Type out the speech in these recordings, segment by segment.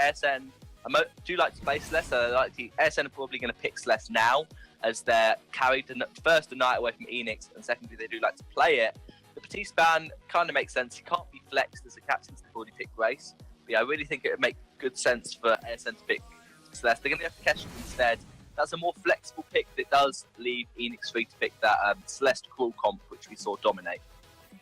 ASN do like to play Celeste, so ASN are probably going to pick Celeste now, as they're carried first a night away from Eanix, and secondly, they do like to play it. The Batiste ban kind of makes sense. He can't be flexed as a captain, so they've already picked Grace. But yeah, I really think it would make good sense for ASN to pick Celeste. They're going to have Kestrel instead. That's a more flexible pick that does leave Eanix free to pick that Celeste Cruel comp, which we saw dominate.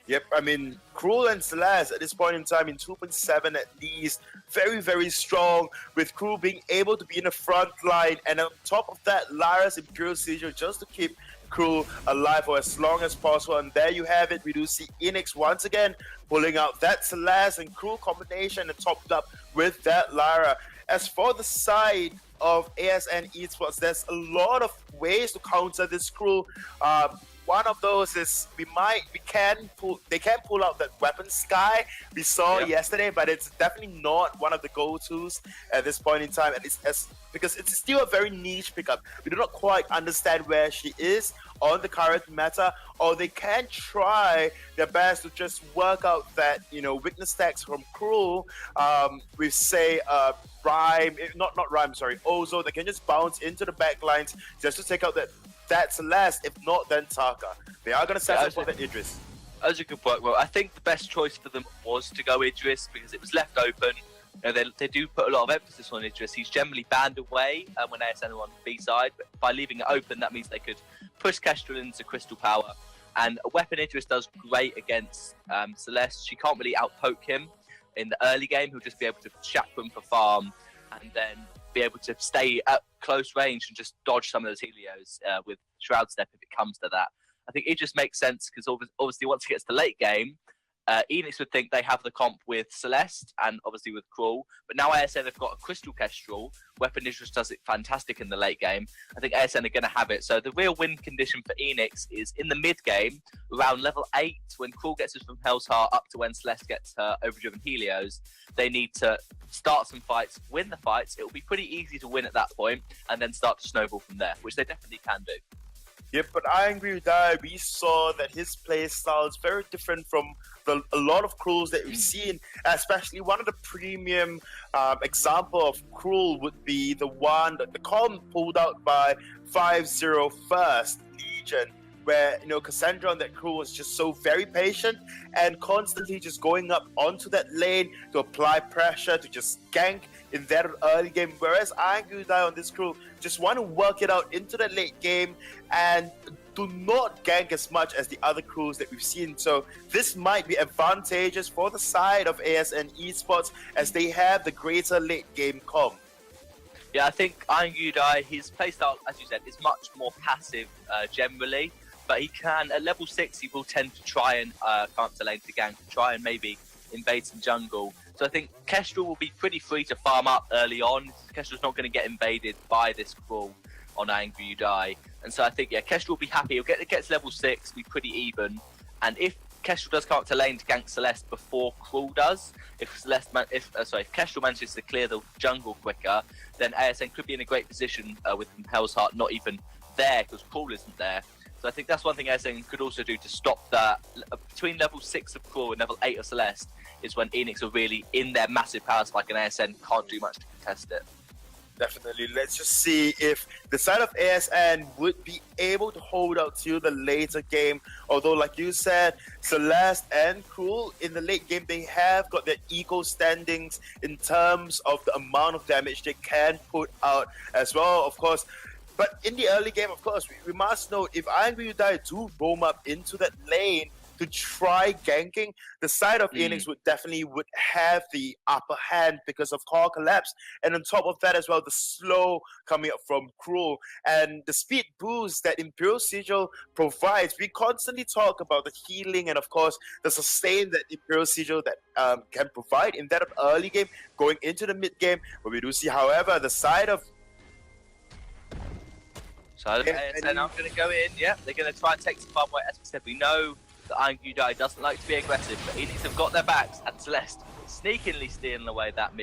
Yep, I mean, Cruel and Celeste at this point in time in 2.7 at least, very, very strong, with Cruel being able to be in the front line, and on top of that, Lyra's Imperial Sigil just to keep Cruel alive for as long as possible. And there you have it. We do see Eanix once again pulling out that Celeste and Cruel combination and topped up with that Lyra. As for the side of ASN Esports, there's a lot of ways to counter this Cruel. One of those is they can pull out that weapon Sky we saw yesterday, but it's definitely not one of the go-tos at this point in time, and because it's still a very niche pickup. We do not quite understand where she is on the current meta, or they can try their best to just work out that weakness tags from Cruel with say Ozo that can just bounce into the backlines just to take out that Celeste. If not, then Taka. They are going to settle for that Idris. That's a good point. Well, I think the best choice for them was to go Idris because it was left open. They do put a lot of emphasis on Idris. He's generally banned away when ASN are on the B side, but by leaving it open, that means they could push Kestrel into Crystal Power. And a weapon Idris does great against Celeste. She can't really outpoke him in the early game. He'll just be able to chakram for farm and then be able to stay at close range and just dodge some of those Helios with Shroud Step if it comes to that. I think it just makes sense because obviously once it gets to late game, Eanix would think they have the comp with Celeste and obviously with Cruel, but now ASN have got a Crystal Kestrel. Weapon Idris does it fantastic in the late game. I think ASN are going to have it. So the real win condition for Eanix is in the mid game, around level 8, when Cruel gets us from Hell's Heart up to when Celeste gets her overdriven Helios. They need to start some fights, win the fights. It will be pretty easy to win at that point, and then start to snowball from there, which they definitely can do. Yep, but I agree with that. We saw that his play style is very different from a lot of Cruels that we've seen, especially one of the premium example of Cruel would be the one that the comp pulled out by 501st Legion, where Cassandra on that Cruel was just so very patient and constantly just going up onto that lane to apply pressure, to just gank in that early game, whereas Angry Die on this Cruel just want to work it out into the late game and do not gank as much as the other Cruels that we've seen. So this might be advantageous for the side of ASN Esports as they have the greater late game comp. Yeah, I think Angry Die, his playstyle, as you said, is much more passive generally, but he can, at level 6, he will tend to try and counter lane to gank, try and maybe invade some jungle. So I think Kestrel will be pretty free to farm up early on. Kestrel's not going to get invaded by this Cruel on Angry You Die. And so I think, Kestrel will be happy. He'll get to level 6, be pretty even. And if Kestrel does come up to lane to gank Celeste before Cruel does, if Kestrel manages to clear the jungle quicker, then ASN could be in a great position with Hell's Heart not even there because Cruel isn't there. So I think that's one thing ASN could also do to stop that. Between level 6 of Cruel and level 8 of Celeste is when Eanix are really in their massive power spike and ASN can't do much to contest it. Definitely. Let's just see if the side of ASN would be able to hold out till the later game. Although, like you said, Celeste and Cruel in the late game, they have got their equal standings in terms of the amount of damage they can put out as well, of course. But in the early game, of course, we must note, if Angry You Die do roam up into that lane to try ganking, the side of Eanix would have the upper hand because of core collapse. And on top of that as well, the slow coming up from Cruel and the speed boost that Imperial Sigil provides. We constantly talk about the healing and of course the sustain that Imperial Sigil that can provide in that early game going into the mid game. But we do see, however, the side of ASN are going to go in, they're going to try and take some farm away. As we said, we know that Angry You Die doesn't like to be aggressive, but Eanix have got their backs, and Celeste sneakily stealing away that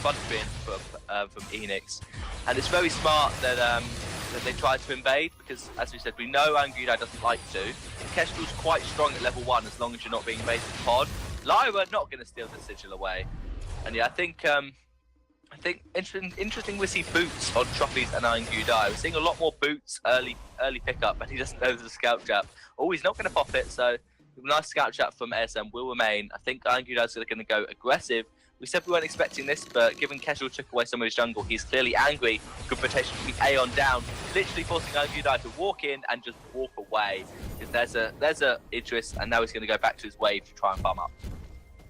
front spin from Eanix. And it's very smart that they tried to invade, because as we said, we know Angry You Die doesn't like to. Kestrel's quite strong at level 1 as long as you're not being invaded pod. Lyra not going to steal the sigil away. And I think I think interesting we see boots on Trophies and Iron Gudai. We're seeing a lot more boots early pickup, but he doesn't know there's a scout trap. Oh, he's not going to pop it, so nice scout trap from ASN will remain. I think Iron Gudai's going to go aggressive. We said we weren't expecting this, but given Casual took away some of his jungle, he's clearly angry. Could potentially keep Aeon down, literally forcing Iron Gudai to walk in and just walk away. Because there's a Idris, and now he's going to go back to his wave to try and farm up.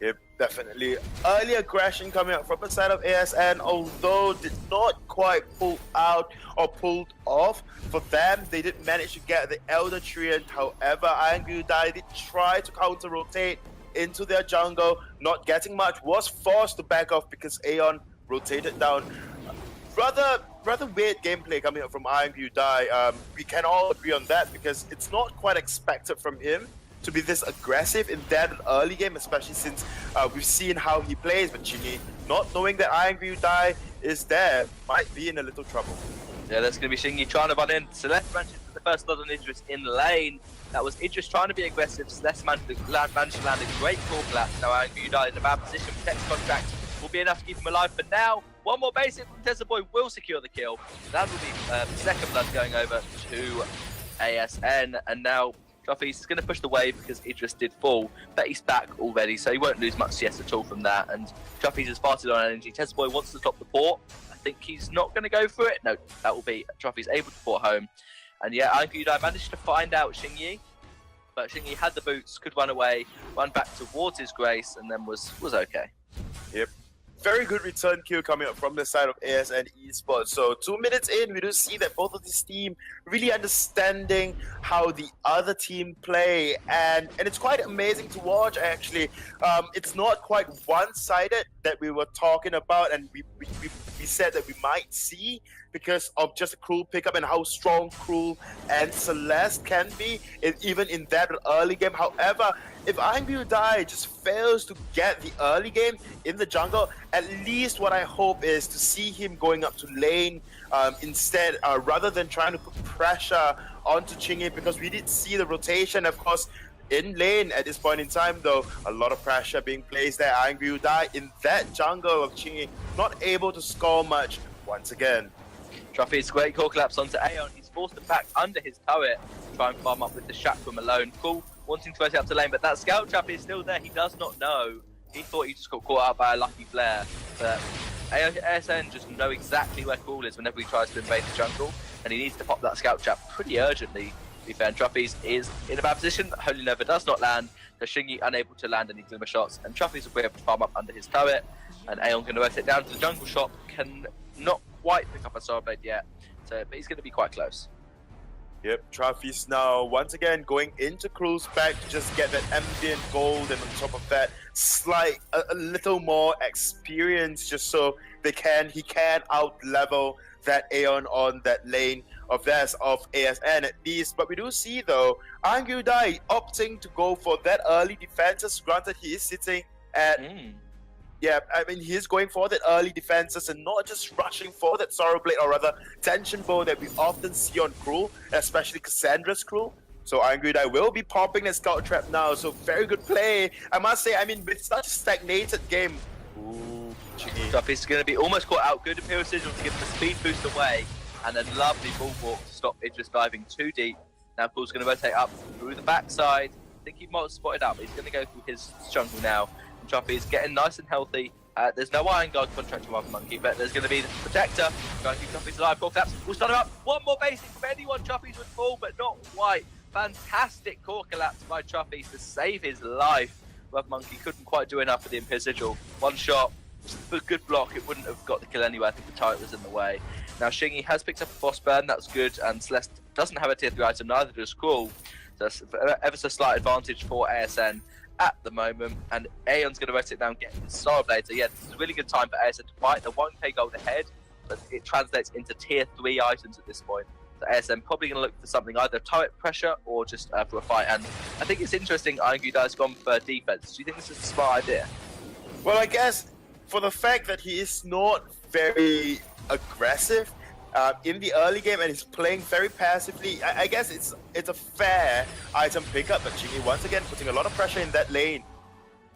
Yep, definitely. Early aggression coming out from the side of ASN, although did not quite pull out or pulled off. For them, they did manage to get the Elder Treant. However, Iron Gudai did try to counter-rotate into their jungle, not getting much, was forced to back off because Aeon rotated down. Rather weird gameplay coming up from Iron Gudai. We can all agree on that because it's not quite expected from him to be this aggressive in that early game, especially since we've seen how he plays with Chingy. Not knowing that Iron Gudai is there might be in a little trouble. Yeah, that's going to be Shingy trying to run in. Celeste managed to the first blood on Idris in lane. That was Idris trying to be aggressive. Celeste managed to land a great core collapse. Now Iron Gudai in a bad position. Protect contract will be enough to keep him alive for now. One more basic from Tesla Boy will secure the kill. That will be second blood going over to ASN. And now Trophy's going to push the wave because Idris did fall, but he's back already, so he won't lose much CS at all from that. And Trophy's has farted on energy. Tesla Boy wants to stop the port. I think he's not going to go for it. No, that will be Trophy's able to port home. And yeah, Iron Gudai managed to find out Xingyi, but Xingyi had the boots, could run away, run back towards his Grace, and then was okay. Yep. Very good return kill coming up from the side of ASN Esports. So 2 minutes in, we do see that both of this team really understanding how the other team play, and it's quite amazing to watch actually. It's not quite one-sided that we were talking about, and we said that we might see because of just a Cruel pickup and how strong Cruel and Celeste can be, even in that early game. However, if Iron Gudai just fails to get the early game in the jungle, at least what I hope is to see him going up to lane instead, rather than trying to put pressure onto Chingy, because we did see the rotation, of course, in lane at this point in time, though. A lot of pressure being placed there. Iron Gudai in that jungle of Chingy, not able to score much once again. Trophy's great core collapse onto Aeon. He's forced him back under his turret to try and farm up with the Chakram alone. Cool, wanting to rotate up to lane, but that scout trap is still there. He does not know. He thought he just got caught out by a lucky flare. But ASN just know exactly where Cool is whenever he tries to invade the jungle, and he needs to pop that scout trap pretty urgently. To be fair, Trophy's is in a bad position. Holy Nova does not land. So Xingyi unable to land any glimmer shots, and Trophy's will be able to farm up under his turret. And Aeon going to rotate down to the jungle shop. Can not quite pick up a Soul Blade yet, so but he's going to be quite close. Yep, Trophy's now once again going into Cruel's back to just get that ambient gold, and on top of that, a little more experience, just so he can out level that Aeon on that lane of theirs of ASN at least. But we do see though, Iron Gudai opting to go for that early defenses. Granted, he is sitting at yeah, I mean, he's going for that early defenses and not just rushing for that Sorrow Blade, or rather Tension Bow that we often see on Cruel, especially Cassandra's Cruel. So Iron Gudai will be popping that Scout Trap now, so very good play. I must say, I mean, with such a stagnated game, Trophy's going to be almost caught out. Good Imperial Sigil to give him the speed boost away, and a lovely ball walk to stop Idris diving too deep. Now Cool's going to rotate up through the backside. I think he might have spotted up, but he's going to go through his jungle now. Trophy is getting nice and healthy. There's no Iron Guard contract from Mother Monkey, but there's going to be the Protector. Trying to keep Trophy's alive. Core collapse. We'll start him up. One more basic from anyone. Trophy's would fall, but not quite. Fantastic core collapse by Trophy's to save his life. Mother Monkey couldn't quite do enough for the Imperial Sigil. One shot, but good block. It wouldn't have got the kill anyway. I think the turret was in the way. Now Xingyi has picked up a Boss Burn. That's good. And Celeste doesn't have a tier 3 item, neither does Cruel. So that's ever so slight advantage for ASN at the moment, and Aeon's going to rotate down, get his Soul Blade. So yeah, this is a really good time for ASN to fight. The 1k gold ahead, but it translates into tier 3 items at this point. So ASN probably going to look for something, either turret pressure or just for a fight. And I think it's interesting Iron Gudai's gone for defense. Do you think this is a smart idea? Well, I guess for the fact that he is not very aggressive in the early game and he's playing very passively, I guess it's a fair item pickup. But Chingy once again putting a lot of pressure in that lane.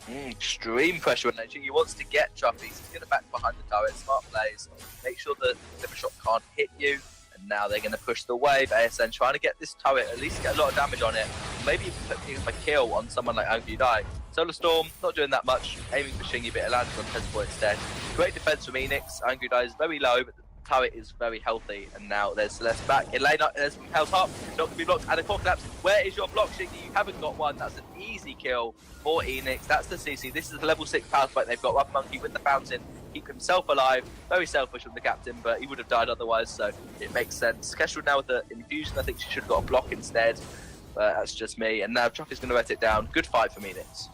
Extreme pressure on Chingy. He wants to get Truffy. He's going to back behind the turret. Smart plays. Make sure that the shot can't hit you. And now they're going to push the wave. ASN trying to get this turret, at least get a lot of damage on it. Maybe even putting a kill on someone like Angry Die. Solar Storm, not doing that much. Aiming for Chingy, but it lands on Tesboy instead. Great defense from Eanix. Angry Die is very low, but the turret is very healthy. And now there's Celeste back. In lane, there's from Hell's Heart. Not going to be blocked. And a core collapse. Where is your block, Chingy? You haven't got one. That's an easy kill for Eanix. That's the CC. This is the level 6 power spike they've got. Rough Monkey with the fountain. Keep himself alive. Very selfish from the captain, but he would have died otherwise, so it makes sense. Kestrel now with the infusion. I think she should have got a block instead, but that's just me. And now Truffy's going to let it down. Good fight for Eanix.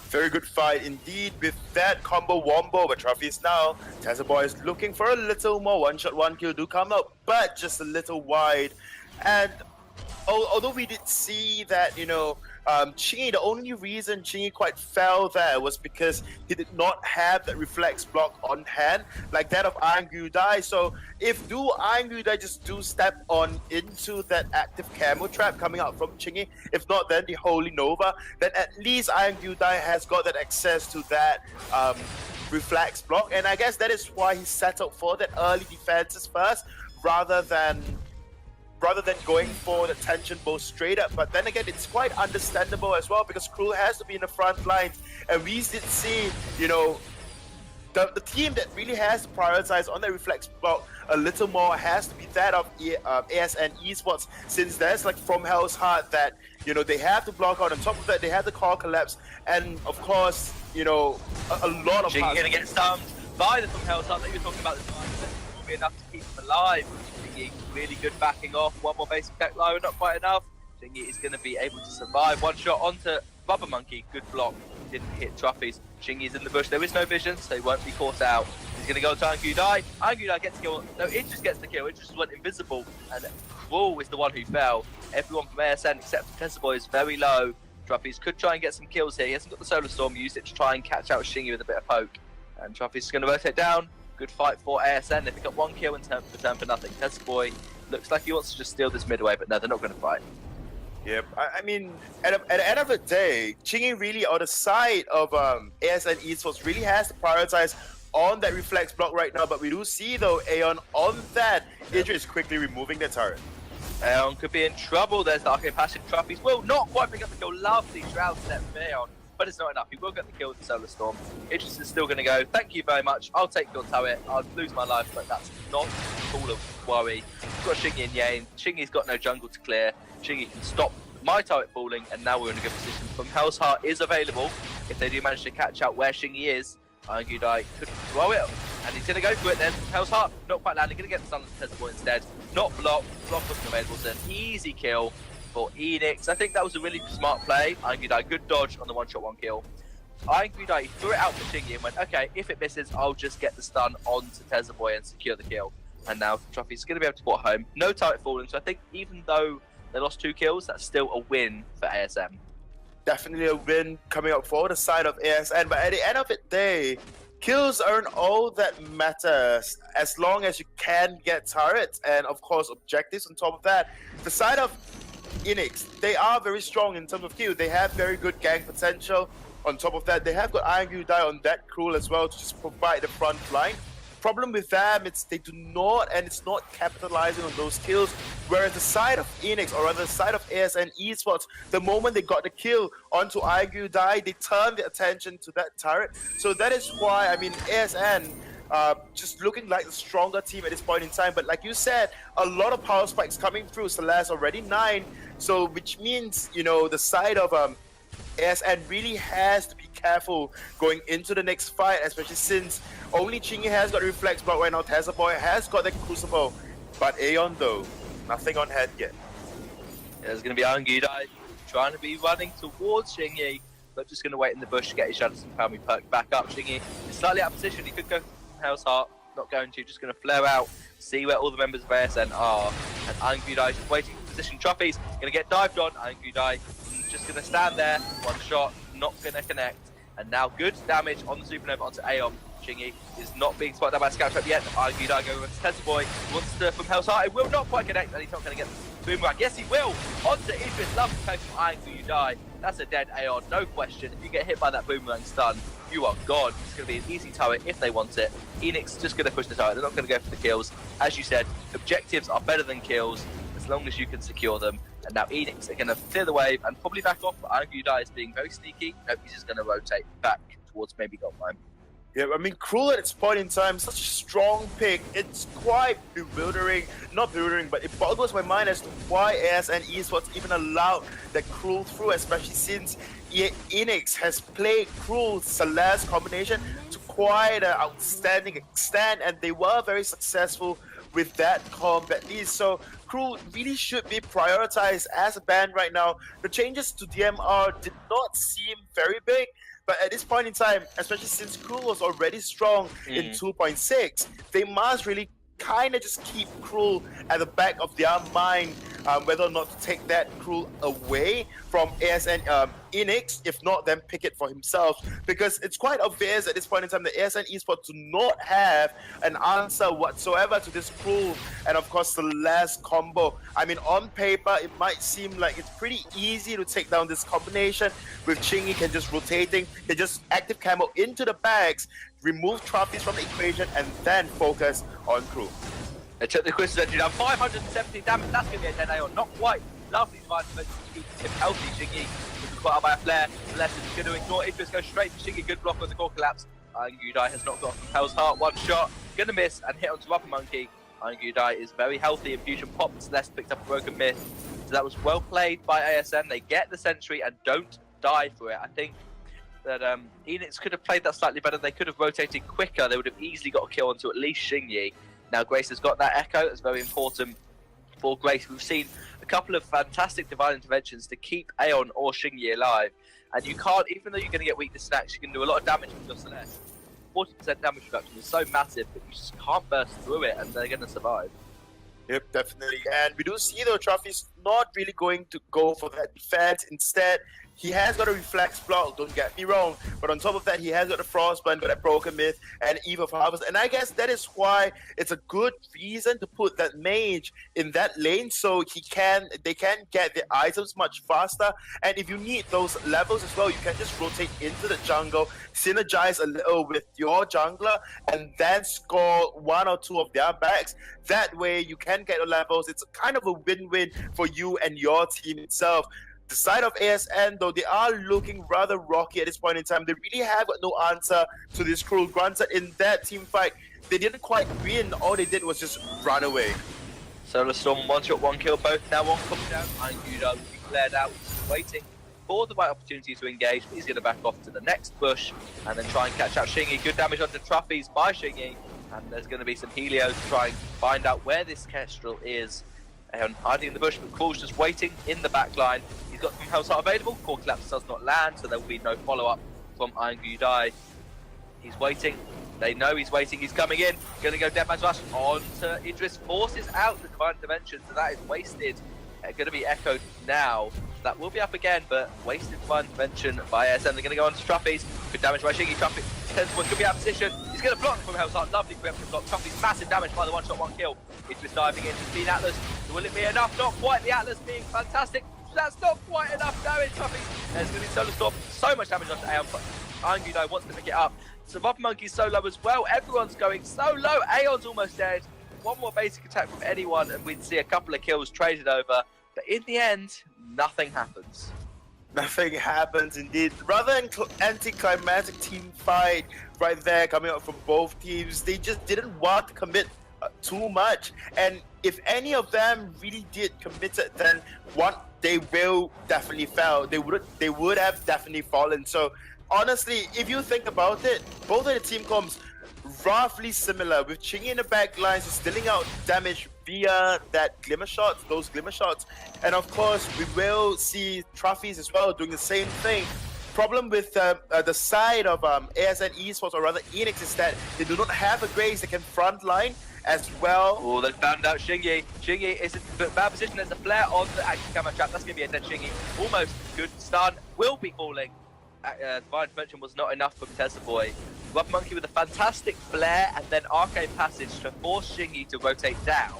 Very good fight indeed with that combo wombo, but Truffy's now. Tesboy is looking for a little more. One shot, one kill do come out, but just a little wide. And although we did see that, Chingy, the only reason Chingy quite fell there was because he did not have that reflex block on hand, like that of Angry Die. So if Angry Die just step on into that active camo trap coming out from Chingy, if not then the Holy Nova, then at least Angry Die has got that access to that reflex block. And I guess that is why he settled for that early defenses first, rather than going for the tension bow straight up. But then again, it's quite understandable as well, because Cruel has to be in the front lines, and we did see, the team that really has to prioritize on the reflex block a little more has to be that of ASN Esports, since there's like from Hell's Heart that they have to block out. On top of that, they have the core collapse, and of course, a lot of. You're gonna get stunned by the from Hell's Heart that you're talking about. The time will be enough to keep him alive. Really good backing off. One more basic tech low, not quite enough. Chingy is going to be able to survive. One shot onto Rubber Monkey. Good block. Didn't hit Truffy's. Chingy's in the bush. There is no vision, so he won't be caught out. He's going to go to Angry Die. Angry Die gets the kill. No, it just gets the kill. It just went invisible. And Cruel is the one who fell. Everyone from ASN except Tesboy is very low. Truffy's could try and get some kills here. He hasn't got the Solar Storm. Used it to try and catch out Chingy with a bit of poke. And Truffy's going to rotate down. Good fight for ASN. They pick up one kill in turn for nothing. Tesboy looks like he wants to just steal this midway, but no, they're not going to fight. Yep. I mean, at the end of the day, Chingy really, on the side of ASN Esports, really has to prioritize on that reflex block right now. But we do see, though, Aeon on that. Idris is quickly removing the turret. Aeon could be in trouble. There's the Arcane Passion. Truffy's will not quite pick up the kill. Lovely shroud step from Aeon. But it's not enough. He will get the kill with the Solar Storm. Idris is still going to go, thank you very much. I'll take your turret. I'll lose my life, but that's not full of worry. We've got Chingy and Yane. Chingy's got no jungle to clear. Chingy can stop my turret falling, and now we're in a good position. From Hell's Heart is available. If they do manage to catch out where Chingy is, Angry Die could throw it. And he's going to go for it then. Hell's Heart, not quite landing. Going to get the Sun Tesboy instead. Not blocked. Block wasn't available, so an easy kill for Eanix. I think that was a really smart play. Angry Die, good dodge on the one shot, one kill. Angry Die threw it out for Chingy and went, okay, if it misses, I'll just get the stun onto Tesboy and secure the kill. And now Truffy's going to be able to port home. No turret falling, so I think even though they lost 2 kills, that's still a win for ASM. Definitely a win coming up for the side of ASN, but at the end of the day, kills aren't all that matters as long as you can get turrets and, of course, objectives on top of that. The side of Eanix, they are very strong in terms of kill. They have very good gang potential. On top of that, they have got Angry Die on that Cruel as well to just provide the front line. Problem with them, they do not, and it's not capitalizing on those kills. Whereas the side of Eanix, or rather the side of ASN Esports, the moment they got the kill onto Angry Die, they turned the attention to that turret. So that is why, I mean, ASN just looking like the stronger team at this point in time. But like you said, a lot of power spikes coming through. Celeste already 9, so which means, the side of ASN really has to be careful going into the next fight, especially since only Chingy has got reflex block right now. Tesboy has got the Crucible, but Aeon though, nothing on hand yet. Yeah, there's going to be Angry Die trying to be running towards Chingy, but just going to wait in the bush to get his Shadows and Palmy perked back up. Chingy is slightly out of position. He could go Hell's Heart, not going to, just going to flare out, see where all the members of ASN are, and Angry Die is waiting for position. Truffy's going to get dived on. Angry Die just going to stand there, one shot, not going to connect. And now good damage on the Supernova onto Aeon. Chingy is not being spotted by Scout Trap yet. Angry Die going with Tesboy. Wants to from Hell's Heart. It will not quite connect, and he's not going to get boomerang. Yes, he will. Onto Idris. Lovely play from Iron You Die. That's a dead Aeon, no question. If you get hit by that boomerang stun, you are gone. It's going to be an easy turret if they want it. Eanix just going to push the turret. They're not going to go for the kills. As you said, objectives are better than kills as long as you can secure them. And now Eanix are going to clear the wave and probably back off. But Iron You Die is being very sneaky. Nope, he's just going to rotate back towards maybe gold line. Yeah, I mean, Cruel at its point in time, such a strong pick. It's quite bewildering. Not bewildering, but it boggles my mind as to why ASN Esports even allowed that Cruel through, especially since Eanix has played Cruel Celeste combination to quite an outstanding extent, and they were very successful with that combat lead. So Cruel really should be prioritized as a band right now. The changes to DMR did not seem very big, but at this point in time, especially since Cruel was already strong in 2.6, they must really kind of just keep Cruel at the back of their mind, whether or not to take that Cruel away from ASN Eanix. If not, then pick it for himself, because it's quite obvious at this point in time that ASN Esports do not have an answer whatsoever to this Cruel and of course the last combo. I mean, on paper it might seem like it's pretty easy to take down this combination with Chingy can just rotating, they just active camo into the bags, remove trophies from the equation, and then focus on Cruel. They took the Crystal Entry down, 570 damage. That's going to be a dead Aeon. Not quite. Lovely divine defense to keep him healthy. Shingy was caught out by a flare. Celeste is going to ignore Idris, go straight to Shingy. Good block on the core collapse. Iron Gudai has not got Compel's heart. One shot, going to miss and hit onto Rubber Monkey. Iron Gudai is very healthy. Infusion popped. Celeste picked up a broken myth. So that was well played by ASN. They get the sentry and don't die for it. I think that Eanix could have played that slightly better. They could have rotated quicker. They would have easily got a kill onto at least Xingyi. Now Grace has got that echo. That's very important for Grace. We've seen a couple of fantastic divine interventions to keep Aeon or Xingyi alive. And you can't, even though you're going to get weakness snacks, you can do a lot of damage with your Celeste. 40% damage reduction is so massive that you just can't burst through it and they're going to survive. Yep, definitely. And we do see though, Trophy's not really going to go for that defense. Instead, he has got a reflex block, don't get me wrong, but on top of that, he has got a Frostbind, got a Broken Myth, and Eve of Harvest. And I guess that is why it's a good reason to put that mage in that lane, so they can get the items much faster. And if you need those levels as well, you can just rotate into the jungle, synergize a little with your jungler, and then score one or two of their backs. That way, you can get the levels. It's kind of a win-win for you and your team itself. The side of ASN, though, they are looking rather rocky at this point in time. They really have got no answer to this Cruel. Granted, in that team fight, they didn't quite win. All they did was just run away. Solar Storm, one shot, one kill, both now one coming down. Iron Gudai will be cleared out, waiting for the right opportunity to engage. But he's going to back off to the next bush and then try and catch out Xingyi. Good damage onto Trophies by Xingyi. And there's going to be some Helios to try and find out where this Kestrel is. Hiding in the bush, but Cruel's just waiting in the back line. He's got some Hell's Heart available. Core Collapse does not land, so there will be no follow-up from Iron Gudai. He's waiting. They know he's waiting. He's coming in. Going to go Deathmatch Rush onto Idris. Forces out the Divine Intervention, so that is wasted. Going to be echoed now. That will be up again, but wasted Divine Intervention by ASN. They're going to go on to Trophies. Good damage by Xingyi. Trophy could be out of position. He's going to block from Hell's Heart. Lovely preemptive block. Trophy's massive damage by the one-shot, one kill. Idris diving in to see Atlas. Will it be enough? Not quite. The Atlas being fantastic. That's not quite enough damage, Trophy. There's going to be Solar Storm. So much damage onto Aeon, but Iron Gudai wants to pick it up. So Rubber Monkey's so low as well. Everyone's going so low. Aeon's almost dead. One more basic attack from anyone, and we'd see a couple of kills traded over. But in the end, nothing happens. Nothing happens indeed. Rather an anticlimactic team fight right there coming out from both teams. They just didn't want to commit too much. And if any of them really did commit it, then they will definitely fail. They would have definitely fallen. So honestly, if you think about it, both of the team comps roughly similar, with Xingyi in the back lines stealing out damage via that glimmer shots, those glimmer shots. And of course, we will see Trophies as well doing the same thing. Problem with the side of ASN Esports, or rather Eanix, is that they do not have a Grace that can frontline as well. Oh, they found out Xingyi. Xingyi is in a bad position. There's a flare on the active camera trap. That's going to be a dead Xingyi. Almost good stun. Will be falling. Divine Intervention was not enough for Tesla Boy. Rubber Monkey with a fantastic flare and then Arcane Passage to force Xingyi to rotate down,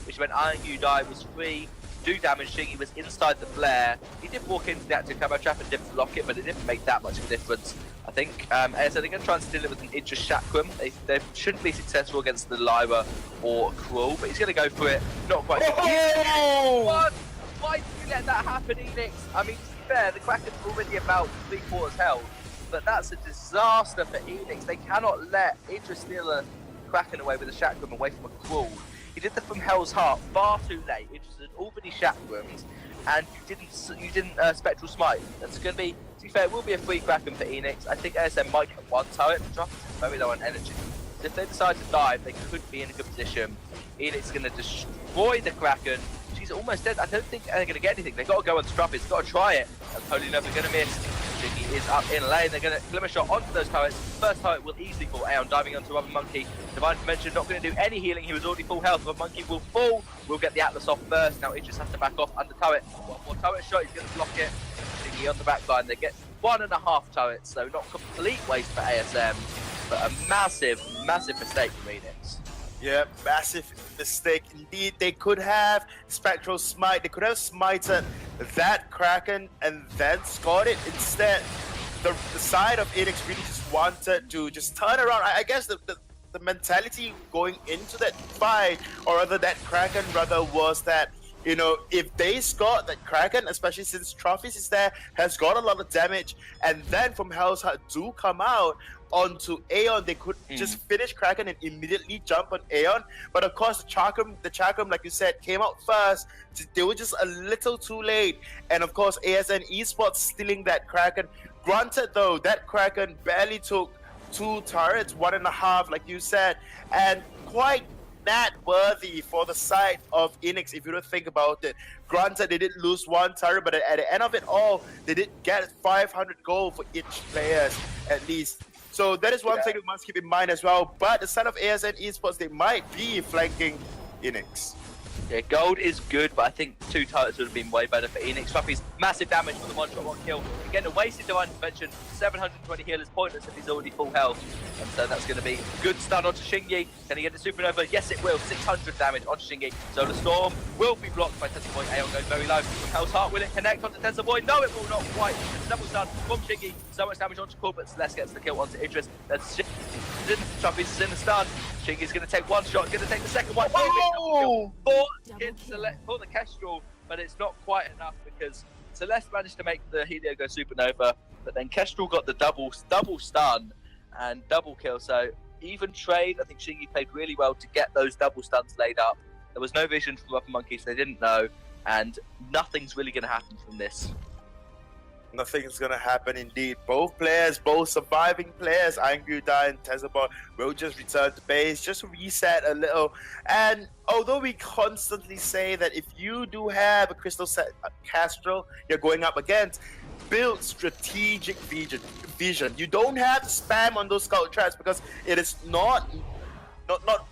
which meant Iron Gudai was free do damage. Shingy was inside the flare. He did walk into the active camo trap and didn't block it, but it didn't make that much of a difference. I think ASN are going to try and steal it with an Idris Chakram. They shouldn't be successful against the Lyra or Cruel, but he's going to go for it. Not quite. Oh! What? Why did you let that happen, Eanix? I mean, to be fair, the Kraken's already about 3/4 health, but that's a disaster for Eanix. They cannot let Idris steal a Kraken away with a Chakram away from a Cruel. He did that from Hell's Heart far too late. Idris had already Chakrams, and you didn't Spectral Smite. That's going to be be fair, it will be a free Kraken for Eanix. I think ASN might get one turret, but Truffles is very low on energy. So if they decide to dive, they could be in a good position. Eanix is going to destroy the Kraken. She's almost dead. I don't think they're going to get anything. They've got to go on Truffles. They've got to try it. And totally never going to miss. Jiggy is up in lane. They're going to glimmer shot onto those turrets. First turret will easily fall. Aeon diving onto Rubber Monkey. Divine Dimension not going to do any healing. He was already full health. Rubber Monkey will fall. We'll get the Atlas off first. Now he just has to back off under turret. One more turret shot. He's going to block it. Jiggy on the back line. They get 1.5 turrets. So not complete waste for ASM, but a massive, massive mistake from Eanix. Yeah, massive mistake indeed. They could have Spectral Smite. They could have smited that Kraken and then scored it. Instead, the side of Eanix really just wanted to just turn around. I guess the mentality going into that fight, or rather that Kraken rather, was that, you know, if they scored that Kraken, especially since Trophies is there, has got a lot of damage, and then from Hell's Heart do come out onto Aeon, they could just finish Kraken and immediately jump on Aeon. But of course, the Chakram, like you said, came out first. They were just a little too late. And of course, ASN Esports stealing that Kraken. Granted though, that Kraken barely took 2 turrets, 1.5, like you said, and quite not worthy for the side of Eanix if you don't think about it. Granted, they did lose 1 turret, but at the end of it all, they did get 500 gold for each player at least. So that is one thing we must keep in mind as well. But the side of ASN Esports, they might be flanking Eanix. Yeah, gold is good, but I think 2 turrets would have been way better for Eanix. Truffy's massive damage for the one-shot, one kill. Again, a wasted Divine Intervention, 720 healers pointless if he's already full health. And so that's going to be good stun onto Shingy. Can he get the Supernova? Yes, it will. 600 damage onto Shingy. So the Storm will be blocked by Tensor Boy. Aeon goes very low. Hell's Heart, will it connect onto Tensor Boy? No, it will not quite. It's double stun from Shingy. So much damage onto Cool, but Celeste gets the kill onto Idris. That's Truffy's is in the stun. Shingy's going to take 1 shot, going to take the second one. Oh! For the Kestrel, but it's not quite enough because Celeste managed to make the Helio go Supernova, but then Kestrel got the double stun and double kill. So even trade, I think Shingy played really well to get those double stuns laid up. There was no vision from Rubber Monkey, so they didn't know, and nothing's really going to happen from this. Nothing's gonna happen indeed. Both players, both surviving players, Angry Die and Tezabot, will just return to base, just reset a little. And although we constantly say that if you do have a Crystal set Castrol you're going up against, build strategic vision. You don't have to spam on those scout traps because it is not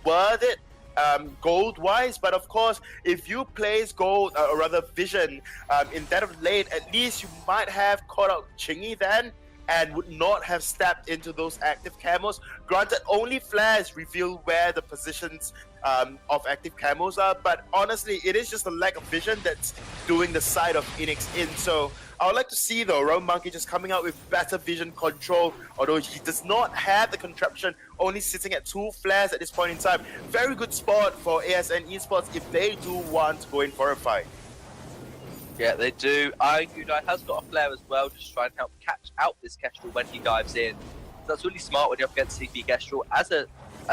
worth it. Gold wise, but of course if you place gold or rather vision in that of late, at least you might have caught out Chingy then and would not have stepped into those active camos. Granted, only flares reveal where the positions of active camos are, but honestly it is just a lack of vision that's doing the side of Eanix in. So I would like to see though Round Monkey just coming out with better vision control, although he does not have the contraption, only sitting at 2 flares at this point in time. Very good spot for ASN Esports if they do want to go in for a fight. Yeah, they do. Iron has got a flare as well, just try and help catch out this Kestrel when he dives in. So that's really smart when you're up against CP Kestrel. As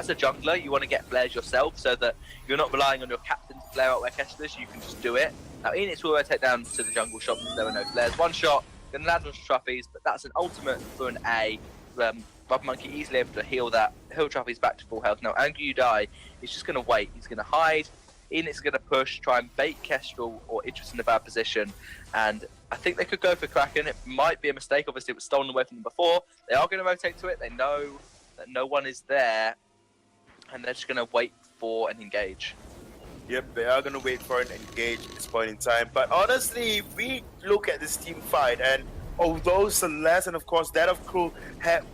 a jungler, you want to get flares yourself so that you're not relying on your captain to flare out where Kestrel is, you can just do it. Now Eanix will rotate down to the jungle shop because there were no flares. 1 shot, going to land on Trophies, but that's an ultimate for an A. Rubber Monkey easily able to heal Trophies back to full health. Now Angry You Die is just going to wait. He's going to hide. Eanix is going to push, try and bait Kestrel or Idris in a bad position. And I think they could go for Kraken. It might be a mistake. Obviously, it was stolen away from them before. They are going to rotate to it. They know that no one is there. And they're just going to wait for an engage. Yep, they are going to wait for an engage at this point in time. But honestly, we look at this team fight, and although Celeste and of course that of Crew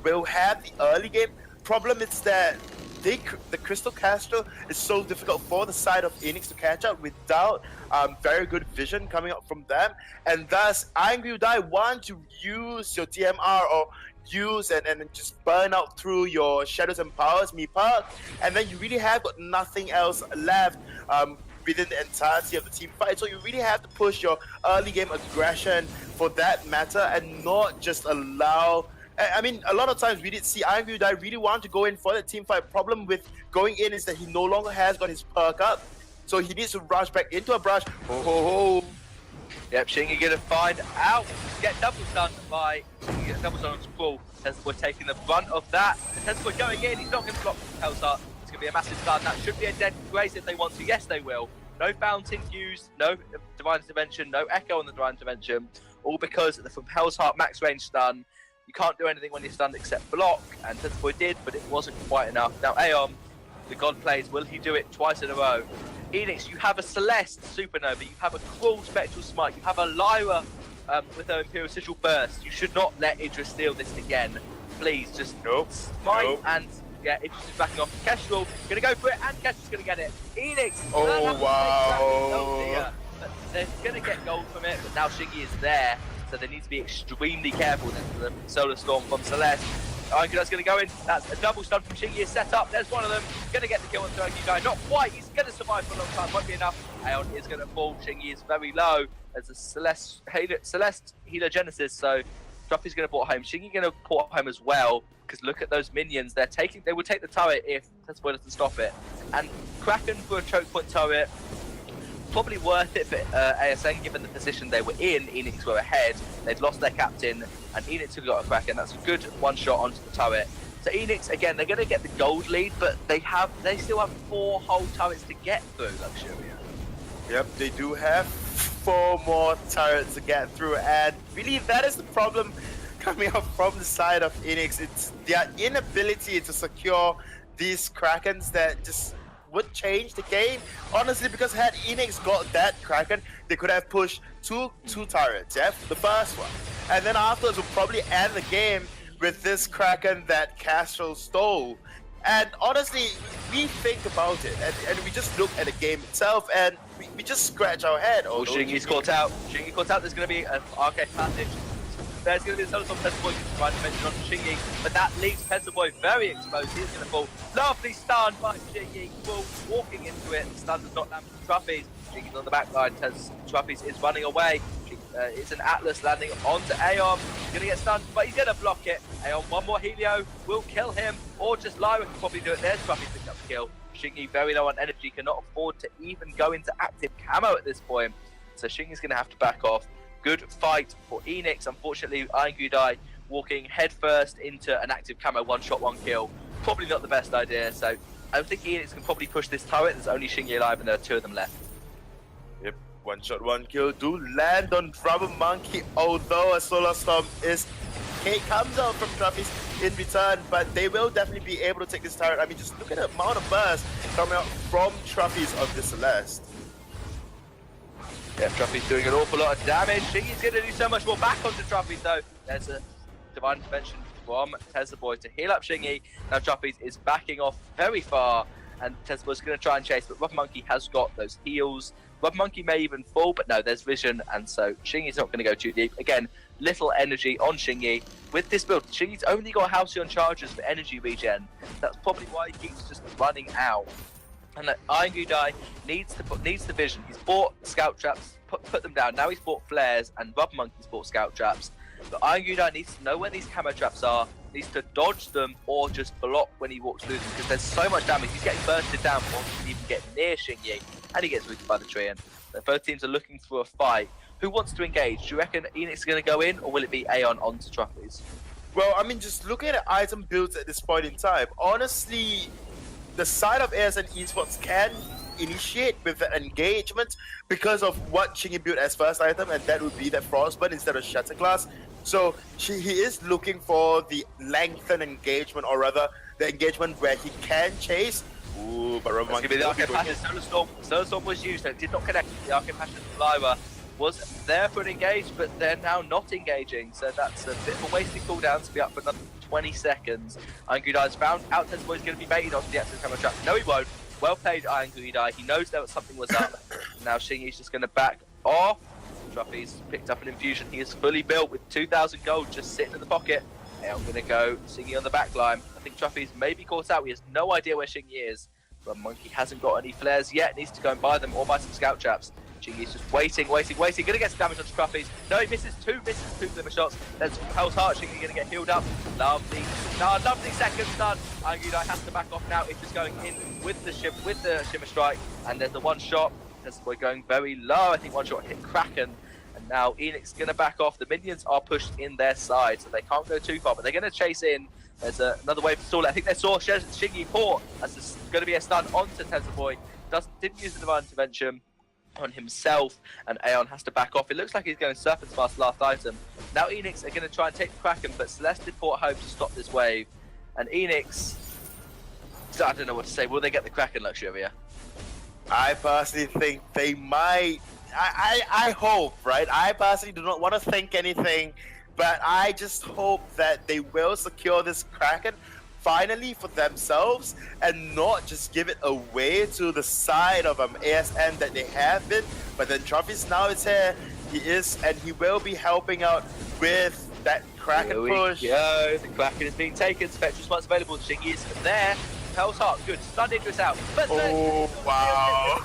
will have the early game, problem is that the Crystal Castle is so difficult for the side of Eanix to catch up without very good vision coming up from them, and thus Angry Die want to use your TMR or use and just burn out through your Shadows and Powers, me perk, and then you really have got nothing else left within the entirety of the team fight. So you really have to push your early game aggression for that matter and not just allow. I mean, a lot of times we did see Angry Die really want to go in for the team fight. Problem with going in is that he no longer has got his perk up, so he needs to rush back into a brush. Oh. Yep, Shingy gonna find out. Get double stunned by double stun on Sprawl. Tesla taking the brunt of that. Tesla going in, he's not gonna block Hell's Heart. It's gonna be a massive stun. That should be a dead grace if they want to. Yes, they will. No fountain used, no divine intervention, no echo on the divine intervention. All because from Hell's Heart max range stun, you can't do anything when you're stunned except block, and Tesla did, but it wasn't quite enough. Now Aeon, the god plays, will he do it twice in a row? Eanix, you have a Celeste Supernova, you have a Cruel Spectral Smite, you have a Lyra with her Imperial Sigil Burst. You should not let Idris steal this again. Please, just Smite and yeah, Idris is backing off. Kestrel, gonna go for it, and Kestrel's gonna get it. Eanix, wow. They're gonna get gold from it, but now Shingy is there, so they need to be extremely careful. The Solar Storm from Celeste. That's going to go in. That's a double stun from Shingy is set up. There's one of them. Going to get the kill on Turkey guy. Not quite. He's going to survive for a long time. Won't be enough. Aeon is going to fall. Shingy is very low. There's a Celeste Healer Genesis. So Druffy's going to port home. Shingy going to port home as well. Because look at those minions. They will take the turret if Tesla doesn't stop it. And Kraken for a choke point turret. Probably worth it for ASN given the position they were in. Eanix were ahead. They'd lost their captain, and Eanix have got a Kraken. That's a good one shot onto the turret. So Eanix again, they're going to get the gold lead, but they still have 4 whole turrets to get through. Luxuria. Yep, they do have 4 more turrets to get through, and really that is the problem coming up from the side of Eanix. It's their inability to secure these Krakens that just would change the game, honestly, because had Eanix got that Kraken, they could have pushed two turrets, yeah? The first one. And then afterwards we'll probably end the game with this Kraken that Castro stole. And honestly, we think about it, and we just look at the game itself, and we just scratch our head. Oh, Shingy's caught out. Shingy caught out. There's going to be an arcade passage. There's going to be a Solar Storm Pencil Boy trying to mention on Shingy, but that leaves Pencil Boy very exposed. He's going to fall. Lovely stun by Shingy. Well, walking into it. The stun does not land from Truffies. Shingy's on the back line. Truffies is running away. It's an Atlas landing onto Aeon. He's going to get stunned, but he's going to block it. Aeon, one more Helio will kill him, or just Lyra can probably do it. There's Truffies picking up the kill. Shingy very low on energy, cannot afford to even go into active camo at this point. So Shingy's going to have to back off. Good fight for Eanix. Unfortunately, Angry Die walking headfirst into an active camo, 1 shot, 1 kill. Probably not the best idea. So I think Eanix can probably push this turret. There's only Shingy alive, and there are 2 of them left. Yep, 1 shot, 1 kill do land on Rubber Monkey, although a Solar Storm comes out from Truffies in return, but they will definitely be able to take this turret. I mean, just look at the amount of burst coming out from Truffies of the Celeste. Yeah, Truffy's doing an awful lot of damage. Shingy's going to do so much more back onto Truffy, though. There's a divine intervention from Tesla Boy to heal up Shingy. Now Truffy is backing off very far, and Tesla Boy's going to try and chase, but Rubber Monkey has got those heals. Rubber Monkey may even fall, but no, there's vision, and so Shingy's not going to go too deep. Again, little energy on Shingy. With this build, Shingy's only got Halcyon charges for energy regen. That's probably why he keeps just running out. And Angry Die needs the vision. He's bought scout traps, put them down. Now he's bought flares, and Rubber Monkey's bought scout traps. But Angry Die needs to know where these camo traps are, needs to dodge them, or just block when he walks through them, because there's so much damage. He's getting bursted down before he can even get near Shingy, and he gets rooted by the tree. And both teams are looking for a fight. Who wants to engage? Do you reckon Eanix is going to go in, or will it be Aeon onto Truffies? Well, I mean, just looking at item builds at this point in time, honestly, the side of ASN Esports can initiate with the engagement because of what Shingy built as first item, and that would be that Frostburn instead of Shatterglass. So he is looking for the lengthened engagement, or rather the engagement where he can chase. Ooh, but it's going to be the Arcane Passion. Solar Storm was used, so it did not connect. The Arcane Passion Lyra was there for an engage, but they're now not engaging, so that's a bit of a wasted cooldown to be up for another 20 seconds. Angry Die's found out Tezboy's going to be baited onto the access camera trap. No, he won't. Well played, Angry Die. He knows that something was up. Now Shingy's just going to back off. Truffy's picked up an infusion. He is fully built with 2,000 gold just sitting in the pocket. I'm going to go Shingy on the back line. I think Truffy's maybe caught out. He has no idea where Shingy is. But Monkey hasn't got any flares yet. Needs to go and buy them or buy some scout traps. Shingy's just waiting. Going to get some damage onto Truffy's. No, he misses two glimmer shots. There's Hell's Heart. Shingy going to get healed up. Lovely second stun. Angry Die has to back off now. It's just going in with the Shimmer Strike. And there's the one shot. We're going very low. I think one shot hit Kraken. And now Eanix is going to back off. The minions are pushed in their side, so they can't go too far. But they're going to chase in. There's another wave to stall it. I think they saw Shingy port. That's going to be a stun onto Tezboy. Didn't use the Divine Intervention on himself, and Aeon has to back off. It looks like he's going Serpent's Fast last item. Now Eanix are going to try and take the Kraken, but Celeste did port home to stop this wave. And Eanix, I don't know what to say. Will they get the Kraken, Luxuria? I personally think they might. I hope, right? I personally do not want to think anything, but I just hope that they will secure this Kraken finally for themselves and not just give it away to the side of ASN that they have been. But then Truffy's now is here. He is, and he will be helping out with that Kraken push. Yo, the Kraken is being taken. Spectre's once available. Shingy is there. Hell's Heart, good. Stun Idris out. But wow.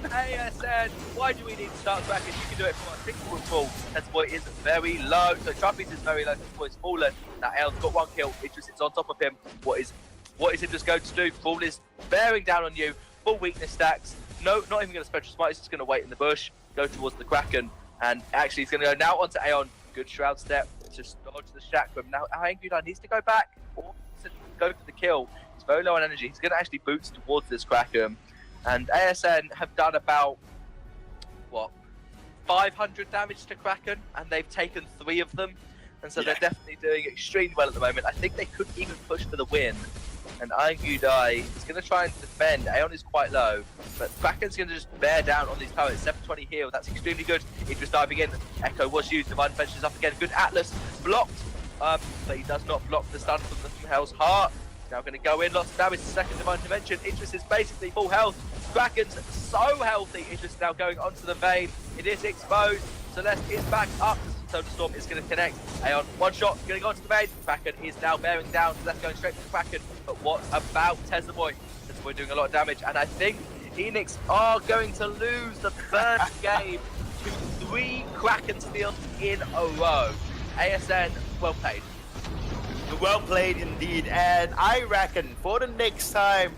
ASN, why do we need to start Kraken? You can do it for a single full. Tezboy is very low. So Truffy's is very low. Tezboy's fallen. Now Aeon's got one kill. Idris sits on top of him. What is Idris going to do? Fall is bearing down on you. Full weakness stacks. No, not even going to Spectral Smite. He's just going to wait in the bush. Go towards the Kraken. And actually he's going to go now onto Aeon. Good Shroud Step. Just dodge the Chakram. Now Angry Die needs to go back or go for the kill. He's very low on energy. He's going to actually boots towards this Kraken. And ASN have done about, 500 damage to Kraken, and they've taken 3 of them. And so they're definitely doing extremely well at the moment. I think they could even push for the win. And Angry Die is going to try and defend. Aeon is quite low, but Kraken's going to just bear down on these turrets. 720 heal, that's extremely good. Idris diving in. Echo was used. Divine Intervention is up again. Good Atlas blocked, but he does not block the stun from Hell's Heart. Now going to go in, lots of damage, second Divine Intervention. Idris is basically full health. Kraken's so healthy. Idris now going onto the vein. It is exposed. Celeste is back up. Total Storm is going to connect. Aeon, one shot, going to go onto the vein. Kraken is now bearing down. Celeste going straight to the Kraken. But what about Tezboy? Tezboy doing a lot of damage. And I think Eanix are going to lose the first game to 3 Kraken steals in a row. ASN, well played. Well played indeed, and I reckon for the next time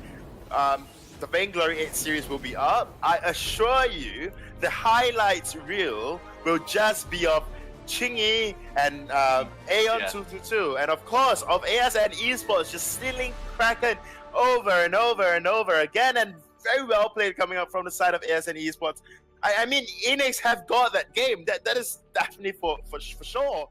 the Vainglory 8 series will be up, I assure you the highlights reel will just be of Chingy and Aeon222, and of course of ASN Esports just stealing Kraken over and over and over again, and very well played coming up from the side of ASN Esports. I mean, Eanix have got that game. That is definitely for sure.